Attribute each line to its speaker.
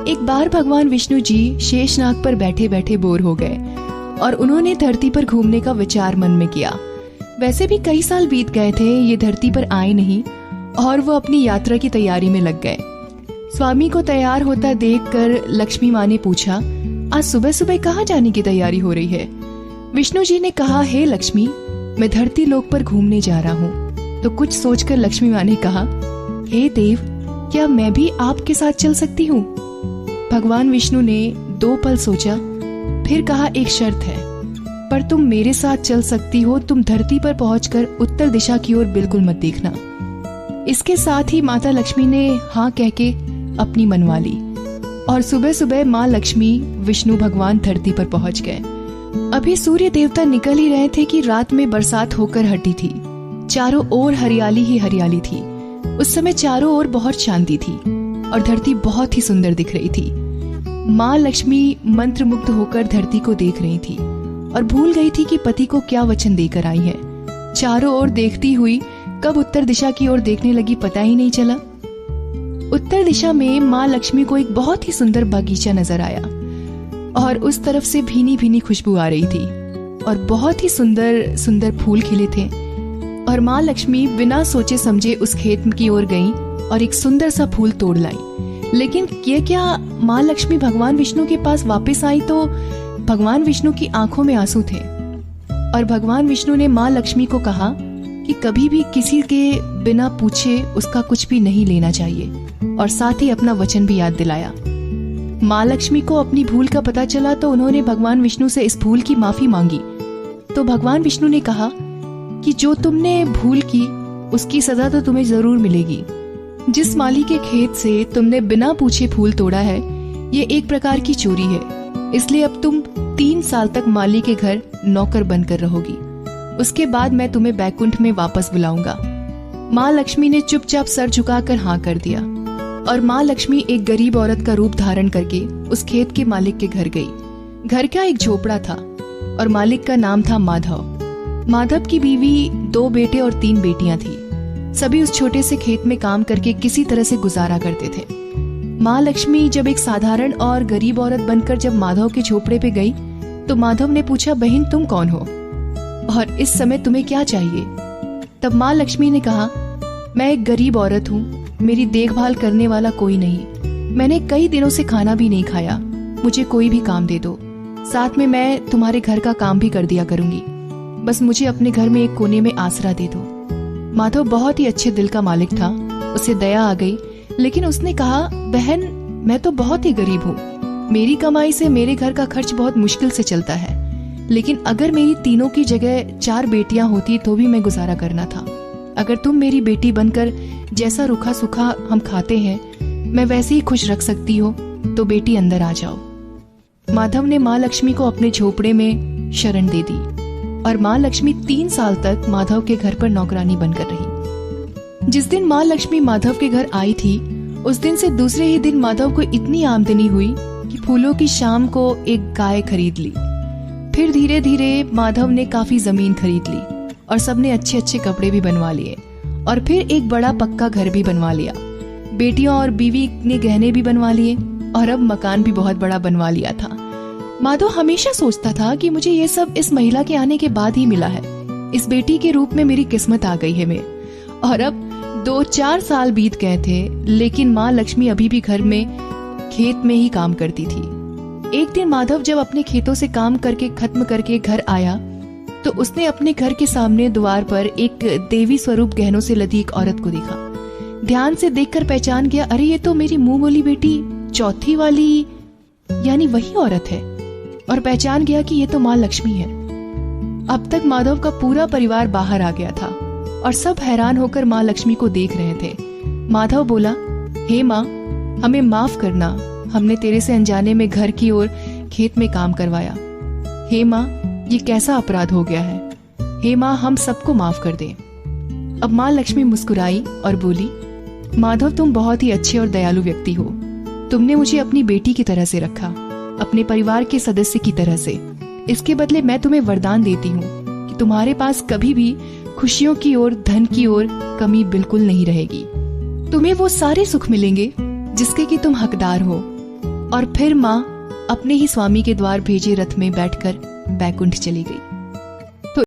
Speaker 1: एक बार भगवान विष्णु जी शेषनाग पर बैठे बैठे बोर हो गए और उन्होंने धरती पर घूमने का विचार मन में किया। वैसे भी कई साल बीत गए थे, ये धरती पर आए नहीं और वो अपनी यात्रा की तैयारी में लग गए। स्वामी को तैयार होता देखकर लक्ष्मी माँ ने पूछा, आज सुबह सुबह कहाँ जाने की तैयारी हो रही है? विष्णु जी ने कहा, हे लक्ष्मी, मैं धरती लोक पर घूमने जा रहा हूँ। तो कुछ सोचकर लक्ष्मी माँ ने कहा, हे देव, क्या मैं भी आपके साथ चल सकती हूँ? भगवान विष्णु ने 2 पल सोचा, फिर कहा, एक शर्त है, पर तुम मेरे साथ चल सकती हो। तुम धरती पर पहुंचकर उत्तर दिशा की ओर बिल्कुल मत देखना। इसके साथ ही माता लक्ष्मी ने हाँ कह के अपनी मनवा ली और सुबह सुबह माँ लक्ष्मी विष्णु भगवान धरती पर पहुंच गए। अभी सूर्य देवता निकल ही रहे थे कि रात में बरसात होकर हटी थी। चारों ओर हरियाली ही हरियाली थी। उस समय चारों ओर बहुत शांति थी और धरती बहुत ही सुंदर दिख रही थी। माँ लक्ष्मी मंत्रमुग्ध होकर धरती को देख रही थी और भूल गई थी कि पति को क्या वचन देकर आई है। चारों ओर देखती हुई कब उत्तर दिशा की ओर देखने लगी पता ही नहीं चला। उत्तर दिशा में माँ लक्ष्मी को एक बहुत ही सुंदर बगीचा नजर आया और उस तरफ से भीनी भीनी खुशबू आ रही थी और बहुत ही सुंदर सुंदर फूल खिले थे। और माँ लक्ष्मी बिना सोचे समझे उस खेत की ओर गई और एक सुंदर सा फूल तोड़ लाई। लेकिन ये क्या, माँ लक्ष्मी भगवान विष्णु के पास वापस आई तो भगवान विष्णु की आंखों में आंसू थे और भगवान विष्णु ने माँ लक्ष्मी को कहा कि कभी भी किसी के बिना पूछे उसका कुछ भी नहीं लेना चाहिए और साथ ही अपना वचन भी याद दिलाया। माँ लक्ष्मी को अपनी भूल का पता चला तो उन्होंने भगवान विष्णु से इस भूल की माफी मांगी। तो भगवान विष्णु ने कहा कि जो तुमने भूल की उसकी सजा तो तुम्हें जरूर मिलेगी। जिस माली के खेत से तुमने बिना पूछे फूल तोड़ा है, ये एक प्रकार की चोरी है। इसलिए अब तुम 3 साल तक माली के घर नौकर बनकर रहोगी। उसके बाद मैं तुम्हें बैकुंठ में वापस बुलाऊंगा। माँ लक्ष्मी ने चुपचाप सर झुकाकर हाँ कर दिया और माँ लक्ष्मी एक गरीब औरत का रूप धारण करके उस खेत के मालिक के घर गई। घर का एक झोपड़ा था और मालिक का नाम था माधव। माधव की बीवी, 2 बेटे और 3 बेटियां थी। सभी उस छोटे से खेत में काम करके किसी तरह से गुजारा करते थे। माँ लक्ष्मी जब एक साधारण और गरीब औरत बनकर जब माधव के झोपड़े पे गई तो माधव ने पूछा, बहन तुम कौन हो और इस समय तुम्हें क्या चाहिए? तब माँ लक्ष्मी ने कहा, मैं एक गरीब औरत हूँ, मेरी देखभाल करने वाला कोई नहीं। मैंने कई दिनों से खाना भी नहीं खाया, मुझे कोई भी काम दे दो, साथ में मैं तुम्हारे घर का काम भी कर दिया करूंगी। बस मुझे अपने घर में एक कोने में आसरा दे दो। माधव बहुत ही अच्छे दिल का मालिक था, उसे दया आ गई, लेकिन उसने कहा, बहन मैं तो बहुत ही गरीब हूँ, मेरी कमाई से मेरे घर का खर्च बहुत मुश्किल से चलता है। लेकिन अगर मेरी तीनों की जगह 4 बेटियां होती तो भी मैं गुजारा करना था। अगर तुम मेरी बेटी बनकर जैसा रूखा सूखा हम खाते हैं मैं वैसे ही खुश रख सकती हो तो बेटी अंदर आ जाओ। माधव ने माँ लक्ष्मी को अपने झोपड़े में शरण दे दी और माँ लक्ष्मी 3 साल तक माधव के घर पर नौकरानी बनकर रही। जिस दिन माँ लक्ष्मी माधव के घर आई थी उस दिन से दूसरे ही दिन माधव को इतनी आमदनी हुई कि फूलों की शाम को एक गाय खरीद ली। फिर धीरे धीरे माधव ने काफी जमीन खरीद ली और सबने अच्छे अच्छे कपड़े भी बनवा लिए और फिर एक बड़ा पक्का घर भी बनवा लिया। बेटियों और बीवी ने गहने भी बनवा लिए और अब मकान भी बहुत बड़ा बनवा लिया था। माधव हमेशा सोचता था कि मुझे ये सब इस महिला के आने के बाद ही मिला है। इस बेटी के रूप में मेरी किस्मत आ गई है मैं। और अब 2-4 साल बीत गए थे लेकिन माँ लक्ष्मी अभी भी घर में खेत में ही काम करती थी। एक दिन माधव जब अपने खेतों से काम करके खत्म करके घर आया तो उसने अपने घर के सामने द्वार पर एक देवी स्वरूप गहनों से लदी एक औरत को देखा। ध्यान से देखकर पहचान गया, अरे ये तो मेरी मुंह बोली बेटी चौथी वाली यानी वही औरत है, और पहचान गया कि ये तो माँ लक्ष्मी है। अब तक माधव का पूरा परिवार बाहर आ गया था और सब हैरान होकर माँ लक्ष्मी को देख रहे थे। माधव बोला, हे माँ, हमें माफ करना, हमने तेरे से अनजाने में घर की ओर खेत में काम करवाया। हे माँ, ये कैसा अपराध हो गया है। हे माँ, हम सबको माफ कर दे। अब माँ लक्ष्मी मुस्कुराई और बोली, माधव तुम बहुत ही अच्छे और दयालु व्यक्ति हो। तुमने मुझे अपनी बेटी की तरह से रखा, अपने परिवार के सदस्य की तरह से। इसके बदले मैं तुम्हें वरदान देती हूँ कि तुम्हारे पास कभी भी खुशियों की ओर, धन की ओर कमी बिल्कुल नहीं रहेगी। तुम्हें वो सारे सुख मिलेंगे जिसके कि तुम हकदार हो। और फिर माँ अपने ही स्वामी के द्वार भेजे रथ में बैठकर बैकुंठ चली गई।